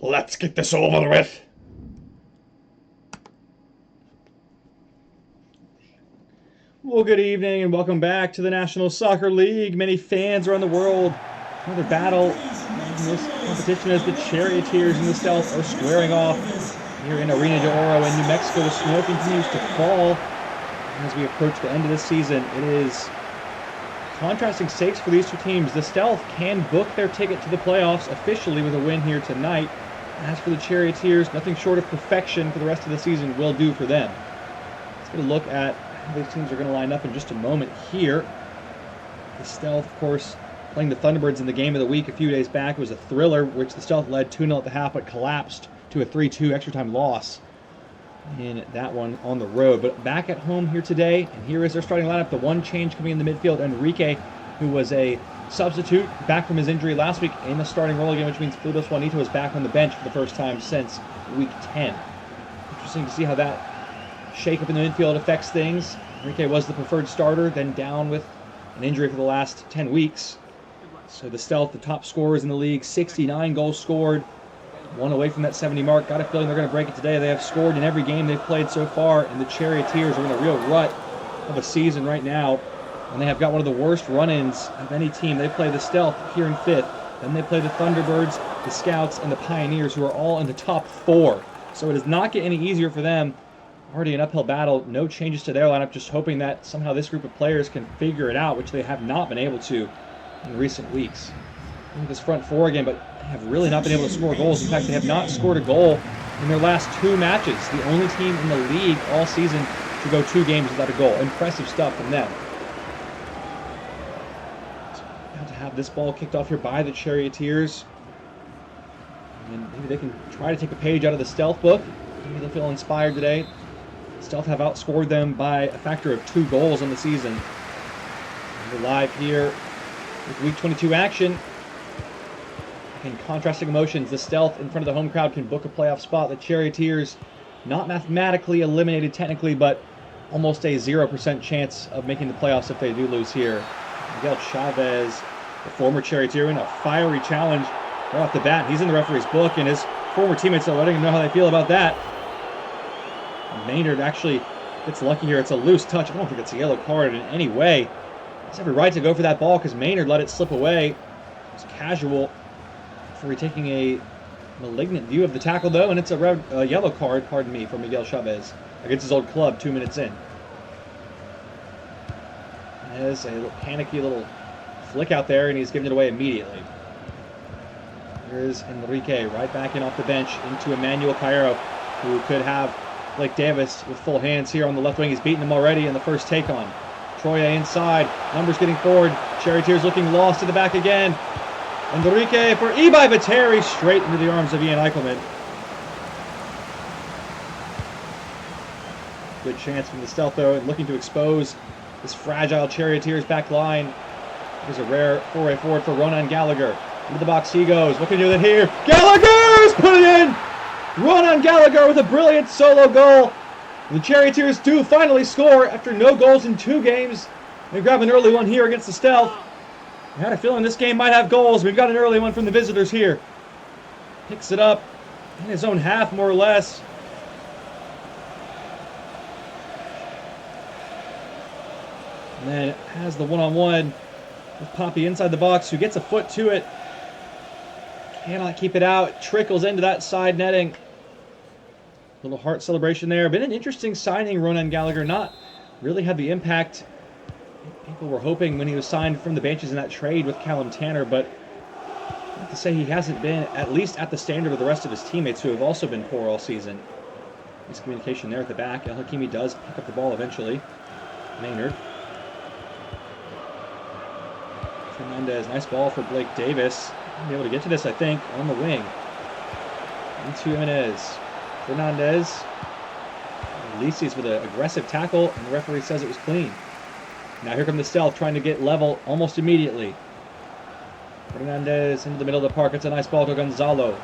Let's get this over with. Well, good evening and welcome back to the National Soccer League. Many fans around the world. Another battle in this competition as the Charioteers and the Stealth are squaring off here in Arena de Oro in New Mexico. The snow continues to fall as we approach the end of this season. It is contrasting stakes for these two teams. The Stealth can book their ticket to the playoffs officially with a win here tonight. As for the Charioteers, nothing short of perfection for the rest of the season will do for them. Let's get a look at how these teams are going to line up in just a moment here. The Stealth, of course, playing the Thunderbirds in the game of the week a few days back. It was a thriller, which the Stealth led 2-0 at the half, but collapsed to a 3-2 extra time loss in that one on the road. But back at home here today, and here is their starting lineup. The one change coming in the midfield, Enrique, who was a substitute back from his injury last week in the starting role again, which means Fludos Juanito is back on the bench for the first time since week 10. Interesting to see how that shake-up in the midfield affects things. Enrique was the preferred starter, then down with an injury for the last 10 weeks. So the Stealth, the top scorers in the league, 69 goals scored, one away from that 70 mark. Got a feeling they're going to break it today. They have scored in every game they've played so far, and the Charioteers are in a real rut of a season right now. And they have got one of the worst run-ins of any team. They play the Stealth here in 5th. Then they play the Thunderbirds, the Scouts, and the Pioneers, who are all in the top 4. So it does not get any easier for them. Already an uphill battle. No changes to their lineup. Just hoping that somehow this group of players can figure it out, which they have not been able to in recent weeks. Look at this front 4 again, but they have really not been able to score goals. In fact, they have not scored a goal in their last 2 matches. The only team in the league all season to go 2 games without a goal. Impressive stuff from them. Have this ball kicked off here by the Charioteers. And maybe they can try to take a page out of the Stealth book. Maybe they'll feel inspired today. Stealth have outscored them by a factor of 2 goals on the season. And we're live here with Week 22 action. In contrasting emotions, the Stealth in front of the home crowd can book a playoff spot. The Charioteers, not mathematically eliminated technically, but almost a 0% chance of making the playoffs if they do lose here. Miguel Chavez, the former Charioteer, in a fiery challenge right off the bat. He's in the referee's book, and his former teammates are letting him know how they feel about that. Maynard actually gets lucky here. It's a loose touch. I don't think it's a yellow card in any way. He has every right to go for that ball because Maynard let it slip away. It's casual for taking a malignant view of the tackle, though, and it's a yellow card, pardon me, for Miguel Chavez against his old club 2 minutes in. There's a little panicky little flick out there, and he's giving it away immediately. Here's Enrique right back in off the bench into Emmanuel Cairo, who could have Blake Davis with full hands here on the left wing. He's beaten him already in the first take-on. Troya inside. Numbers getting forward. Charioteers looking lost to the back again. Enrique for Ibai Bateri straight into the arms of Ian Eichelman. Good chance from the Stealth, though, and looking to expose this fragile Charioteers back line. There's a rare foray forward for Ronan Gallagher. Into the box he goes. What can he do then here? Gallagher's put it in! Ronan Gallagher with a brilliant solo goal. The Charioteers do finally score after no goals in 2 games. They grab an early one here against the Stealth. I had a feeling this game might have goals. We've got an early one from the visitors here. Picks it up in his own half, more or less. And then has the one-on-one with Poppy inside the box, who gets a foot to it. Cannot keep it out. It trickles into that side netting. Little heart celebration there. Been an interesting signing, Ronan Gallagher. Not really had the impact people were hoping when he was signed from the benches in that trade with Callum Tanner, but I have to say he hasn't been at least at the standard of the rest of his teammates, who have also been poor all season. Miscommunication there at the back. El Hakimi does pick up the ball eventually. Maynard. Fernandez, nice ball for Blake Davis. He'll be able to get to this, I think, on the wing. Into Jimenez. Fernandez releases with an aggressive tackle, and the referee says it was clean. Now here come the Stealth trying to get level almost immediately. Fernandez into the middle of the park. It's a nice ball to Gonzalo.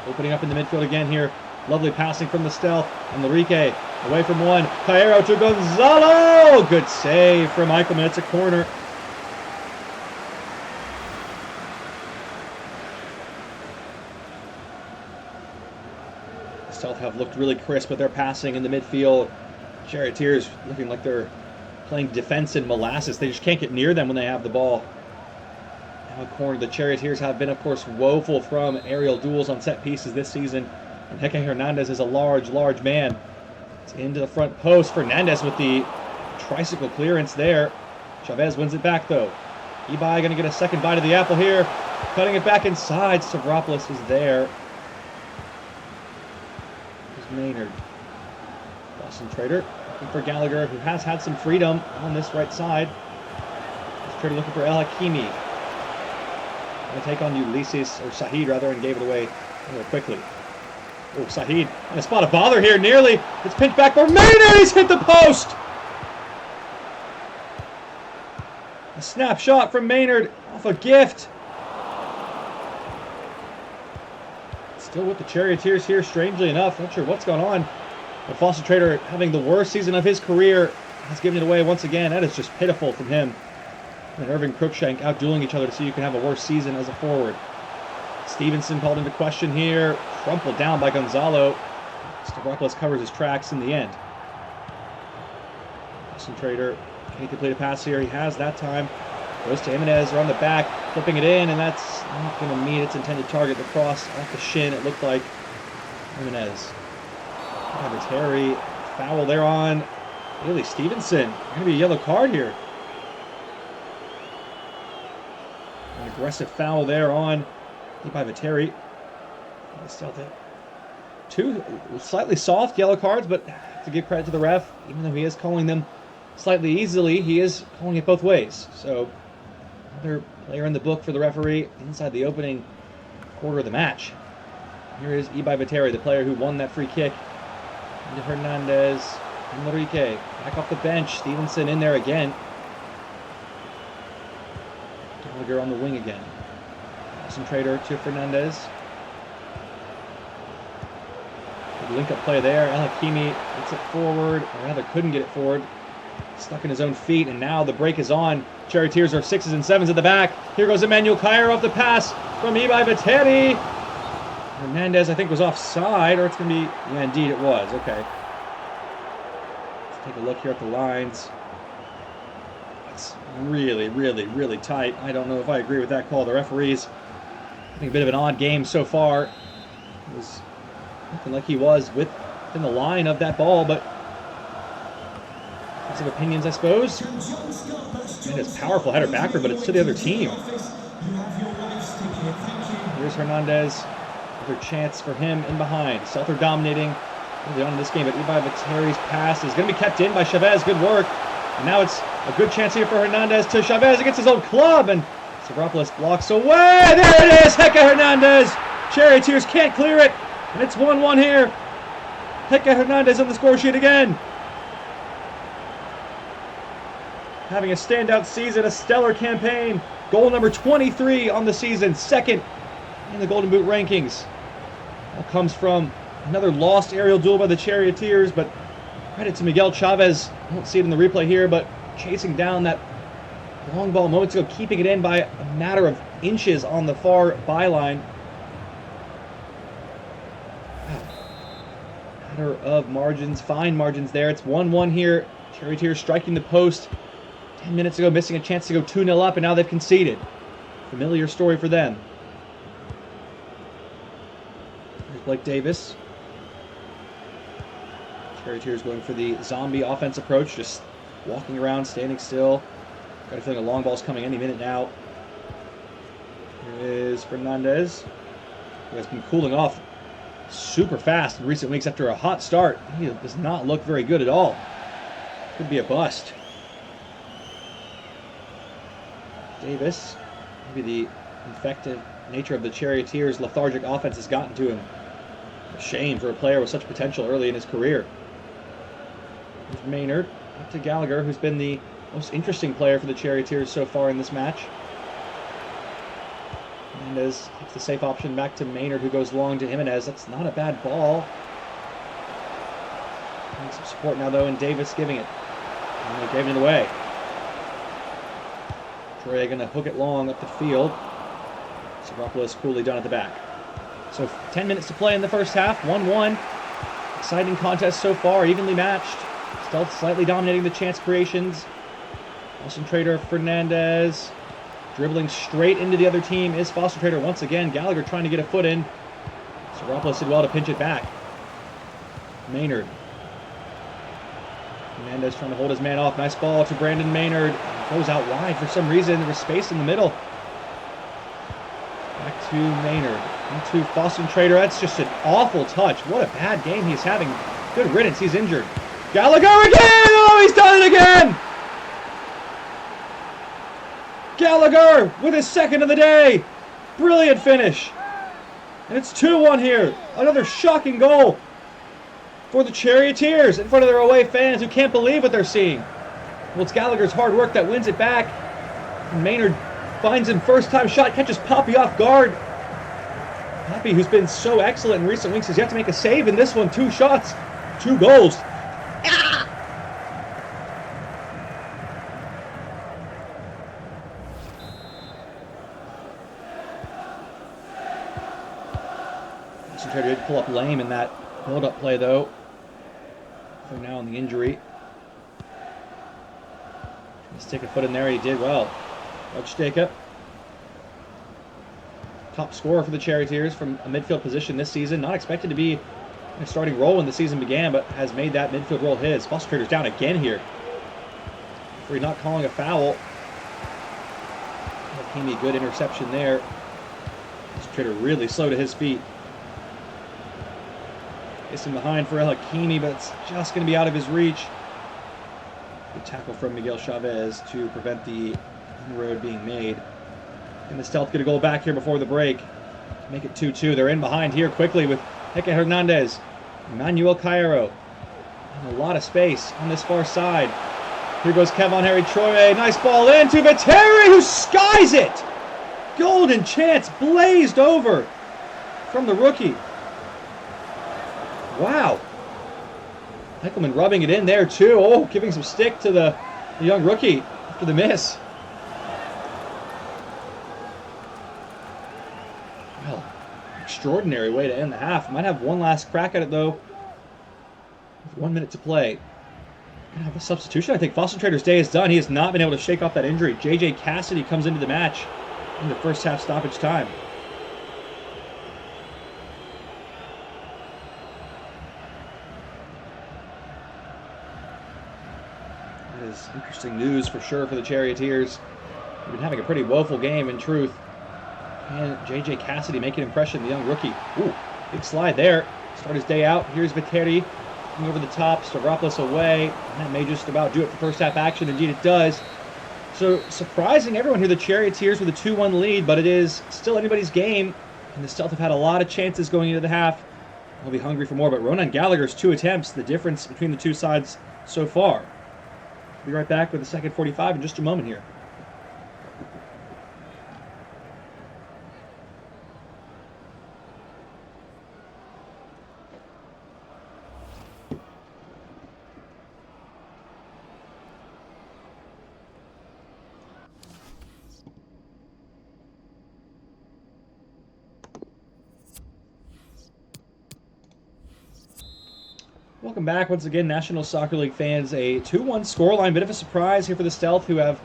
Opening up in the midfield again here. Lovely passing from the Stealth. Enrique away from one. Cairo to Gonzalo. Good save from Eichelman. It's a corner. Stealth have looked really crisp with their passing in the midfield. Charioteers looking like they're playing defense in molasses. They just can't get near them when they have the ball. Now a corner. The Charioteers have been, of course, woeful from aerial duels on set pieces this season. And Heke Hernandez is a large man. It's into the front post. Fernandez with the tricycle clearance there. Chavez wins it back, though. Ibai going to get a second bite of the apple here. Cutting it back inside. Stavropoulos is there. Here's Maynard. Boston Trader looking for Gallagher, who has had some freedom on this right side. Trader looking for El Hakimi. Going to take on Ulysses, or Sahid rather, and gave it away more quickly. Oh, Sahid in a spot of bother here, nearly. It's pinched back for Maynard. He's hit the post. A snapshot from Maynard off a gift. Still with the Charioteers here, strangely enough. Not sure what's going on. But Foster Trader, having the worst season of his career, has given it away once again. That is just pitiful from him. And Irving Cruikshank out-dueling each other to see who can have a worse season as a forward. Stevenson called into question here. Crumpled down by Gonzalo. Stavropoulos covers his tracks in the end. Foster Trader can't complete a pass here. He has that time. Goes to Jimenez around the back, flipping it in, and that's not going to meet its intended target. The cross off the shin, it looked like. Jimenez. Terry, foul there on Haley Stevenson. Going to be a yellow card here. An aggressive foul there on Ibai Vateri. Two slightly soft yellow cards, but to give credit to the ref, even though he is calling them slightly easily, he is calling it both ways. So another player in the book for the referee inside the opening quarter of the match. Here is Ibai Vateri, the player who won that free kick. Into Hernandez, Enrique, back off the bench. Stevenson in there again. Gallagher on the wing again. Concentrator to Fernandez. Good link-up play there. El Hakimi gets it forward, or rather couldn't get it forward. Stuck in his own feet, and now the break is on. Charioteers are 6s and 7s at the back. Here goes Emmanuel Kyer off the pass from Ibai Vateri. Hernandez, I think, was offside, or it's going to be... Yeah, indeed it was. Okay. Let's take a look here at the lines. It's really tight. I don't know if I agree with that call. The referees, I think, a bit of an odd game so far. It was looking like he was within the line of that ball, but... Lots of opinions, I suppose. And it's powerful header backward, but it's to the other team. Here's Hernandez. Another chance for him in behind. Stealth are dominating early on in this game, but Ibai Vateri's pass is going to be kept in by Chavez. Good work. And now it's a good chance here for Hernandez to Chavez against his own club, and Stavropoulos blocks away. There it is! Heke Hernandez! Charioteers can't clear it, and it's 1-1 here. Heke Hernandez on the score sheet again. Having a standout season, a stellar campaign. Goal number 23 on the season, second in the Golden Boot rankings. All comes from another lost aerial duel by the Charioteers, but credit to Miguel Chavez. I don't see it in the replay here, but chasing down that long ball moments ago, keeping it in by a matter of inches on the far byline. Matter of margins, fine margins there. It's 1-1 here. Charioteers striking the post 10 minutes ago, missing a chance to go 2-0 up, and now they've conceded. Familiar story for them. Here's Blake Davis. Charioteers going for the zombie offense approach, just walking around, standing still. Got a feeling a long ball's coming any minute now. Here is Fernandez, who has been cooling off super fast in recent weeks after a hot start. He does not look very good at all. Could be a bust. Davis, maybe the infected nature of the Charioteers' lethargic offense has gotten to him. A shame for a player with such potential early in his career. Here's Maynard, up to Gallagher, who's been the most interesting player for the Charioteers so far in this match. Hernandez takes the safe option back to Maynard, who goes long to Jimenez. That's not a bad ball. Need some support now, though, and Davis giving it. And they gave it away. Trey going to hook it long up the field. Stavropoulos coolly done at the back. So 10 minutes to play in the first half. 1-1. exciting contest so far, evenly matched. Stealth slightly dominating the chance creations. Boston Trader Fernandez dribbling straight into the other team is Boston Trader once again. Gallagher trying to get a foot in. Saropoulos did well to pinch it back. Maynard. Fernandez trying to hold his man off. Nice ball to Brandon Maynard. Goes out wide for some reason. There was space in the middle. Back to Maynard. Into Boston Trader. That's just an awful touch. What a bad game he's having. Good riddance. He's injured. Gallagher again! Oh, he's done it again! Gallagher with his second of the day. Brilliant finish. And it's 2-1 here. Another shocking goal for the Charioteers in front of their away fans who can't believe what they're seeing. Well, it's Gallagher's hard work that wins it back. And Maynard finds him first time shot, catches Poppy off guard. Poppy, who's been so excellent in recent weeks, says you have to make a save in this one. 2 shots, 2 goals. Trader did pull up lame in that hold-up play, though. For now on the injury. Let's take a foot in there. He did well. Jacob, top scorer for the Charioteers from a midfield position this season. Not expected to be in a starting role when the season began, but has made that midfield role his. Boston Trader's down again here. Referee not calling a foul. Hakimi, a good interception there. Boston Trader really slow to his feet. Kissing behind for El Hakimi, but it's just going to be out of his reach. Good tackle from Miguel Chavez to prevent the inroad being made. And the Stealth get a goal back here before the break. Make it 2-2. They're in behind here quickly with Heke Hernandez. Emmanuel Cairo. And a lot of space on this far side. Here goes Kevon Harry Troye. Nice ball in to Viteri, who skies it! Golden chance blazed over from the rookie. Wow. Heckleman rubbing it in there too. Oh, giving some stick to the young rookie after the miss. Well, extraordinary way to end the half. Might have one last crack at it though. With 1 minute to play. Gonna have a substitution. I think Boston Trader's day is done. He has not been able to shake off that injury. J.J. Cassidy comes into the match in the first half stoppage time. Is interesting news for sure for the Charioteers. They've been having a pretty woeful game in truth. And J.J. Cassidy making an impression, the young rookie. Ooh, big slide there. Start his day out. Here's Viteri coming over the top. Stavropoulos away. And that may just about do it for first half action. Indeed it does. So surprising everyone here, the Charioteers with a 2-1 lead, but it is still anybody's game. And the Stealth have had a lot of chances going into the half. They'll be hungry for more, but Ronan Gallagher's 2 attempts, the difference between the two sides so far. Be right back with the second 45 in just a moment here. Welcome back once again, National Soccer League fans. A 2-1 scoreline, bit of a surprise here for the Stealth, who have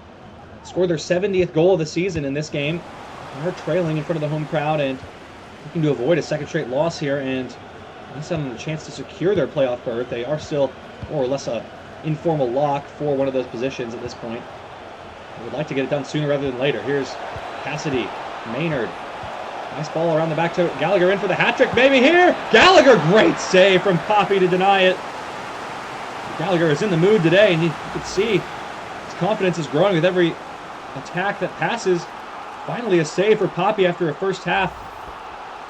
scored their 70th goal of the season in this game. They're trailing in front of the home crowd and looking to avoid a second straight loss here and miss out on a chance to secure their playoff berth. They are still more or less a informal lock for one of those positions at this point. They would like to get it done sooner rather than later. Here's Cassidy, Maynard. Nice ball around the back to Gallagher in for the hat-trick, maybe here. Gallagher, great save from Poppy to deny it. Gallagher is in the mood today, and you can see his confidence is growing with every attack that passes. Finally a save for Poppy after a first half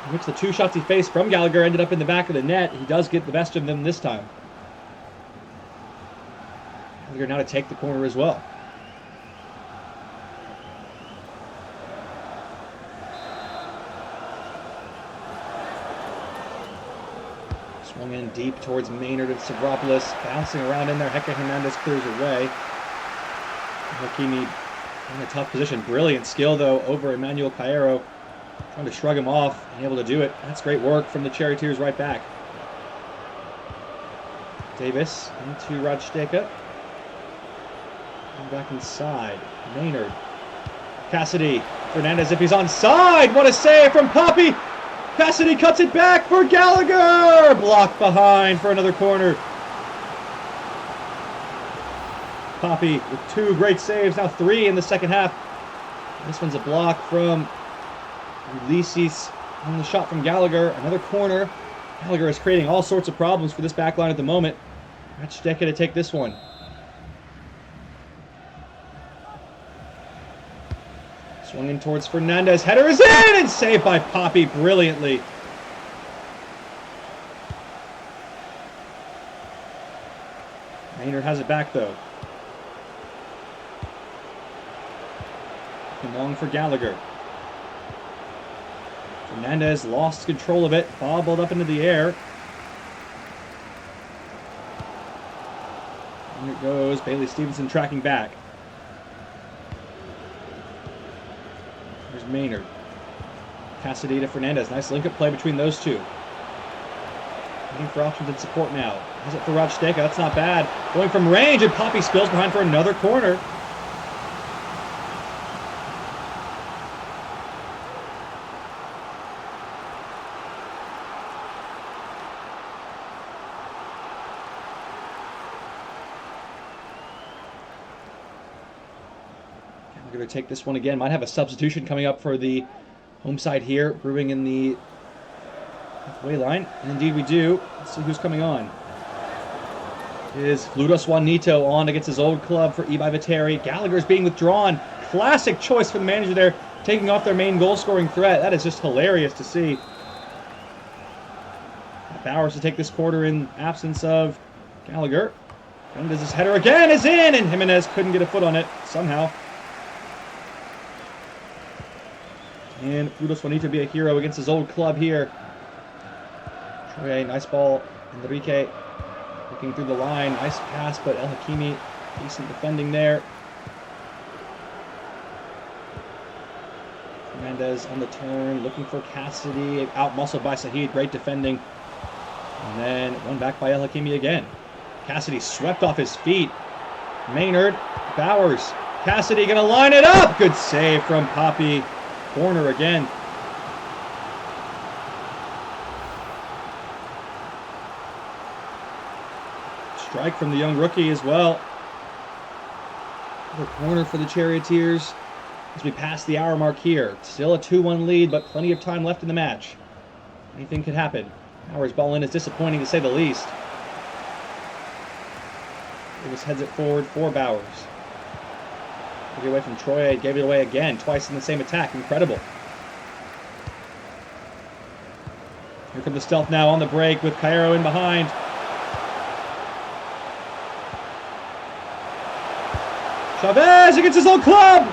in which the 2 shots he faced from Gallagher ended up in the back of the net. He does get the best of them this time. Gallagher now to take the corner as well. Swung in deep towards Maynard and Stavropoulos, bouncing around in there. Heke Hernandez clears away. Hakimi in a tough position. Brilliant skill, though, over Emmanuel Cairo. Trying to shrug him off and able to do it. That's great work from the Charioteers right back. Davis into Radsteka. Back inside. Maynard. Cassidy. Fernandez if he's onside. What a save from Poppy. Cassidy cuts it back for Gallagher. Blocked behind for another corner. Poppy with 2 great saves. Now 3 in the second half. This one's a block from Ulysses on the shot from Gallagher. Another corner. Gallagher is creating all sorts of problems for this back line at the moment. Radsteka to take this one. Swung in towards Fernandez. Header is in and saved by Poppy brilliantly. Maynard has it back though. Looking long for Gallagher. Fernandez lost control of it. Bobbled up into the air. And it goes. Bailey Stevenson tracking back. There's Maynard. Cassidy to Fernandez. Nice link-up play between those two. Looking for options and support now. Has it for Radsteka. That's not bad. Going from range, and Poppy spills behind for another corner. We're going to take this one again. Might have a substitution coming up for the home side here. Brewing in the halfway line. And indeed we do. Let's see who's coming on. Is Fludos Juanito on against his old club for Ibai Viteri. Gallagher's being withdrawn. Classic choice for the manager there, taking off their main goal-scoring threat. That is just hilarious to see. Bowers to take this quarter in absence of Gallagher. And does his header again is in, and Jimenez couldn't get a foot on it somehow. And Fludos Juanito be a hero against his old club here. Troye, nice ball. Enrique looking through the line. Nice pass, but El Hakimi, decent defending there. Fernandez on the turn, looking for Cassidy. Out-muscled by Saheed, great defending. And then one back by El Hakimi again. Cassidy swept off his feet. Maynard, Bowers. Cassidy gonna line it up! Good save from Poppy. Corner again. Strike from the young rookie as well. Another corner for the Charioteers as we pass the hour mark here. Still a 2-1 lead, but plenty of time left in the match. Anything could happen. Bowers' ball in is disappointing to say the least. Davis heads it forward for Bowers. Took it away from Troye, gave it away again, twice in the same attack. Incredible. Here comes the stealth now on the break with Cairo in behind. Chavez against his old club!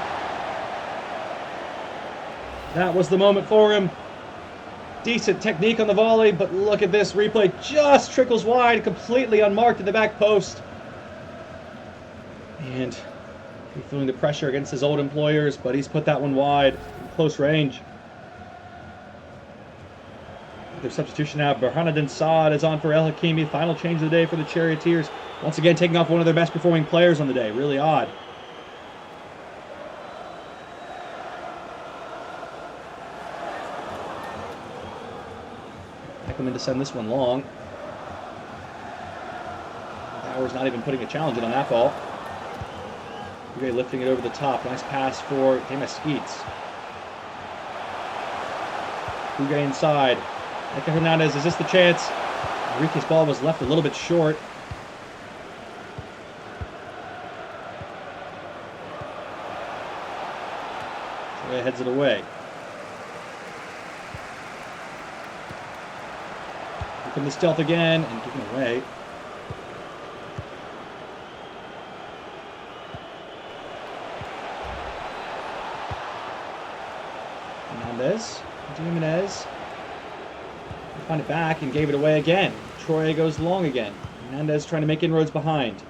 That was the moment for him. Decent technique on the volley, but look at this replay. Just trickles wide, completely unmarked at the back post. And feeling the pressure against his old employers, but he's put that one wide in close range. Their substitution now. Burhanuddin Saad is on for El Hakimi. Final change of the day for the Charioteers. Once again, taking off one of their best performing players on the day. Really odd. Eckelman to send this one long. Bowers not even putting a challenge in on that ball. Huguet lifting it over the top. Nice pass for Mesquites. Huguet inside. Eka Hernandez, is this the chance? Enrique's ball was left a little bit short. Troye heads it away. Here comes the stealth again and given away. Jimenez find it back and gave it away again. Troye goes long again. Hernandez trying to make inroads behind.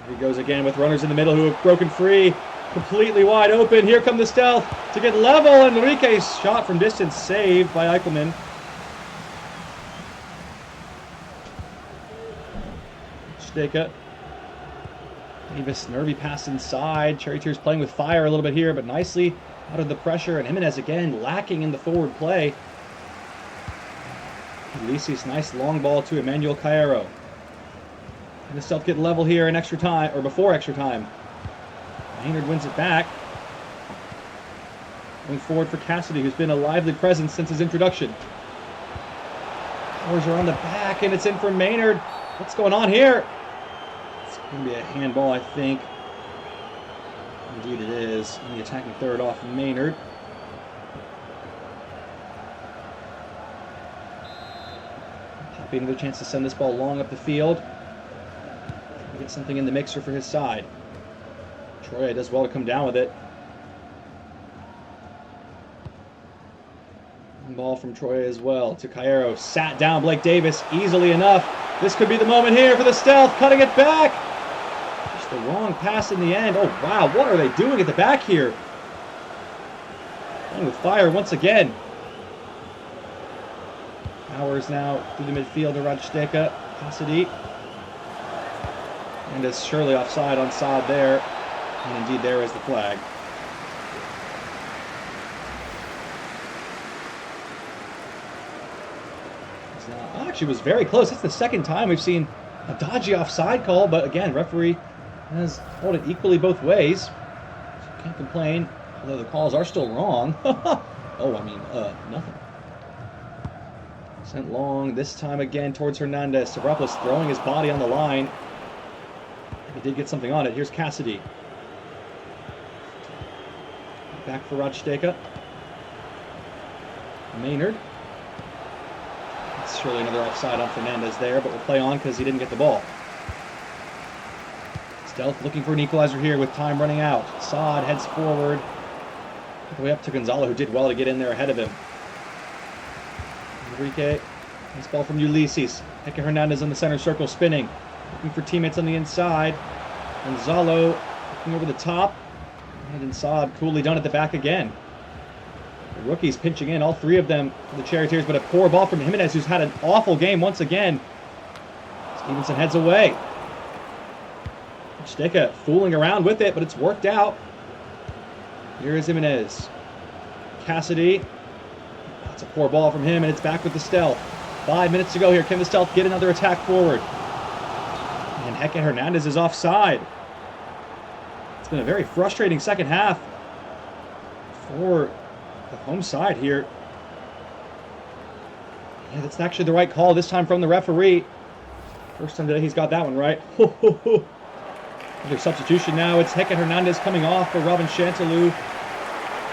Here he goes again with runners in the middle who have broken free. Completely wide open. Here come the stealth to get level. Enrique's shot from distance saved by Eckelman. Rachdeka. Davis, nervy pass inside. Charioteers playing with fire a little bit here, but nicely out of the pressure. And Jimenez again lacking in the forward play. Ulysses, nice long ball to Emmanuel Cairo. And the Stealth get level here in extra time, or before extra time. Maynard wins it back. Going forward for Cassidy, who's been a lively presence since his introduction. Powers are on the back, and it's in for Maynard. What's going on here? It's going to be a handball, I think. Indeed it is. And the attacking third off Maynard. Poppy another chance to send this ball long up the field. Get something in the mixer for his side. Troy does well to come down with it. Ball from Troy as well to Cairo. Sat down Blake Davis easily enough. This could be the moment here for the Stealth. Cutting it back. Just the wrong pass in the end. Oh, wow. What are they doing at the back here? Playing with fire once again. Powers now through the midfield to Rachdeka. Cassidy. And is surely offside on Saad there. And indeed there is the flag. Actually was very close. That's the second time we've seen a dodgy offside call, but again, referee has called it equally both ways. So can't complain, although the calls are still wrong. Nothing. Sent long, this time again towards Hernandez. Stavropoulos throwing his body on the line. He did get something on it. Here's Cassidy. Back for Rachdeka. Maynard. Surely another offside on Fernandez there, but we'll play on because he didn't get the ball. Stealth looking for an equalizer here with time running out. Saad heads forward. All the way up to Gonzalo, who did well to get in there ahead of him. Enrique. Nice ball from Ulysses. Hector Hernandez in the center circle spinning. Looking for teammates on the inside. Gonzalo looking over the top. And then Saad coolly done at the back again. The rookies pinching in, all three of them for the Charioteers, but a poor ball from Jimenez, who's had an awful game once again. Stevenson heads away. Rachdeka fooling around with it, but it's worked out. Here is Jimenez. Cassidy. That's a poor ball from him, and it's back with the Stealth. 5 minutes to go here. Can the Stealth get another attack forward? And Hector Hernandez is offside. It's been a very frustrating second half for the home side here. Yeah, that's actually the right call this time from the referee. First time today he's got that one right. Another substitution now. It's Hector Hernandez coming off for Robin Chantelou.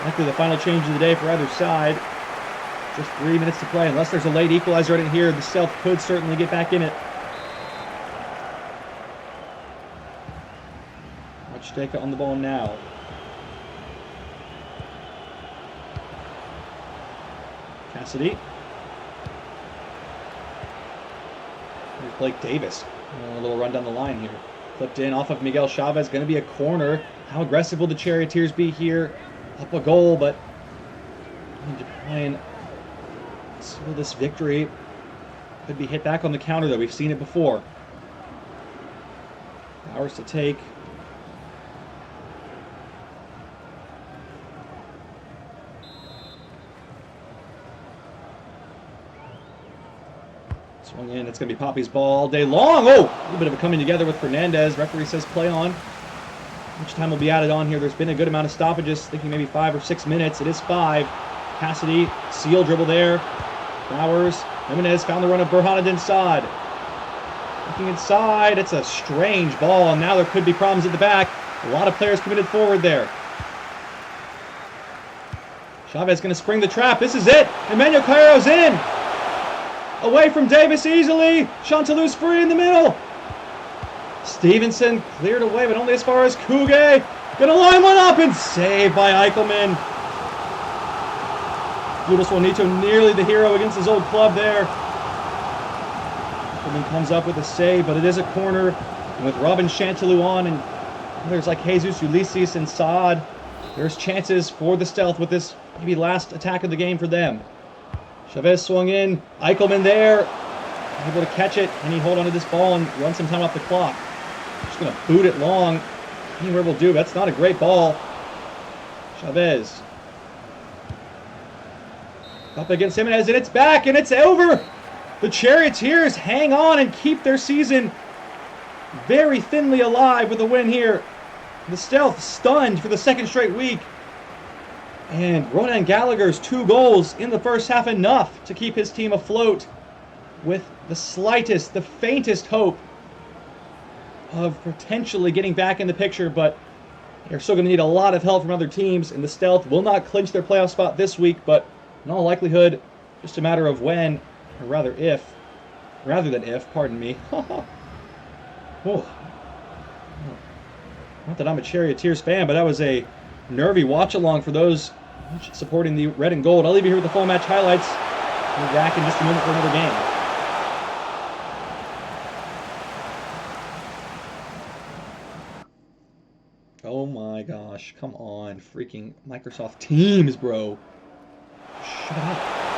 Likely the final change of the day for either side. Just 3 minutes to play. Unless there's a late equalizer in here, the Stealth could certainly get back in it. Rachdeka on the ball now. Cassidy. Here's Blake Davis. A little run down the line here. Flipped in off of Miguel Chavez. Going to be a corner. How aggressive will the Charioteers be here? Up a goal, but need to try and seal this victory. Could be hit back on the counter, though. We've seen it before. Ours to take. Swung in. It's going to be Poppy's ball all day long. Oh! A little bit of a coming together with Fernandez. Referee says play on. How much time will be added on here? There's been a good amount of stoppages. Thinking maybe 5 or 6 minutes. It is 5. Cassidy. Seal dribble there. Flowers. Jimenez found the run of Burhanuddin Saad. Looking inside. It's a strange ball. And now there could be problems at the back. A lot of players committed forward there. Chavez going to spring the trap. This is it. Emmanuel Cairo's in. Away from Davis easily. Chantelou's free in the middle. Stevenson cleared away, but only as far as Kuge. Gonna line one up and saved by Eichelman. Ludos Juanito nearly the hero against his old club there. Eichelman comes up with a save, but it is a corner. And with Robin Chantelou on and others like Jesus, Ulysses, and Saad, there's chances for the Stealth with this maybe last attack of the game for them. Chavez swung in. Eichelman there. able to catch it, and he hold onto this ball and run some time off the clock. Just going to boot it long. Anywhere will do. That's not a great ball. Chavez. Up against Jimenez, and it's back, and it's over. The Charioteers hang on and keep their season very thinly alive with a win here. The Stealth stunned for the second straight week. And Ronan Gallagher's 2 goals in the first half enough to keep his team afloat with the slightest, the faintest hope of potentially getting back in the picture, but they're still going to need a lot of help from other teams, and the Stealth will not clinch their playoff spot this week, but in all likelihood, just a matter of when, or rather if, rather than if, pardon me. Oh. Not that I'm a Charioteers fan, but that was a nervy watch-along for those supporting the red and gold. I'll leave you here with the full match highlights. We'll be back in just a moment for another game. Oh my gosh, come on. Freaking Microsoft Teams, bro. Shut up.